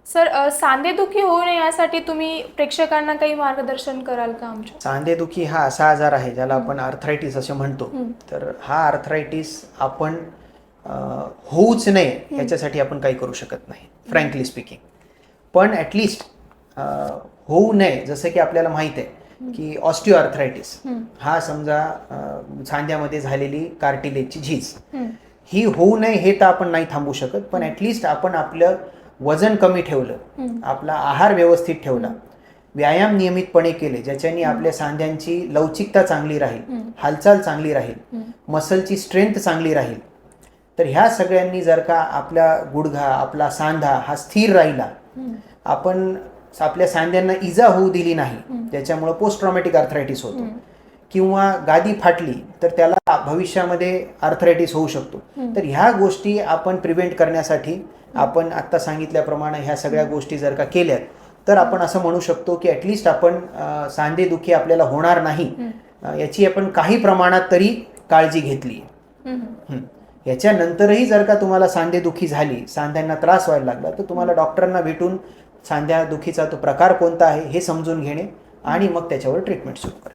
Sir सांधेदुखी होऊ नये यासाठी तुम्ही प्रेक्षकांना काही मार्गदर्शन कराल का आमच्या? सांधेदुखी हा असा आजार आहे ज्याला आपण आर्थरायटिस असे म्हणतो. तर हा आर्थरायटिस आपण होऊच नये याच्यासाठी आपण काही करू शकत नाही, फ्रँकली स्पीकिंग. पण ॲटलिस्ट होऊ नये, जसं की आपल्याला माहीत आहे की ऑस्टिओ आर्थरायटिस हा समजा सांध्यामध्ये झालेली कार्टिलेजची झीज ही होऊ नये हे तर आपण नाही थांबू शकत, पण ॲटलिस्ट आपण आपलं वजन कमी ठेवलं, आपला आहार व्यवस्थित ठेवला, व्यायाम नियमितपणे केले ज्याच्याने आपल्या सांध्यांची लवचिकता चांगली राहील, हालचाल चांगली राहील, मसलची स्ट्रेंथ चांगली राहील. तर ह्या सगळ्यांनी जर का आपला गुडघा, आपला सांधा हा स्थिर राहिला, आपण आपल्या सांध्यांना इजा होऊ दिली नाही ज्याच्यामुळं पोस्ट ट्रॉमॅटिक आर्थरायटिस होतो, किंवा गादी फाटली तर त्याला भविष्यामध्ये आर्थरायटिस होऊ शकतो. तर ह्या गोष्टी आपण प्रिव्हेंट करण्यासाठी आपण आत्ता सांगितल्याप्रमाणे ह्या सगळ्या गोष्टी जर का केल्यात तर आपण असं म्हणू शकतो की ॲटलिस्ट आपण सांधेदुखी आपल्याला होणार नाही याची आपण काही प्रमाणात तरी काळजी घेतली. याच्यानंतरही जर का तुम्हाला सांधेदुखी झाली, सांध्यांना त्रास व्हायला लागला, तर तुम्हाला डॉक्टरांना भेटून सांध्यादुखीचा तो प्रकार कोणता आहे हे समजून घेणे आणि मग त्याच्यावर ट्रीटमेंट सुरू करा.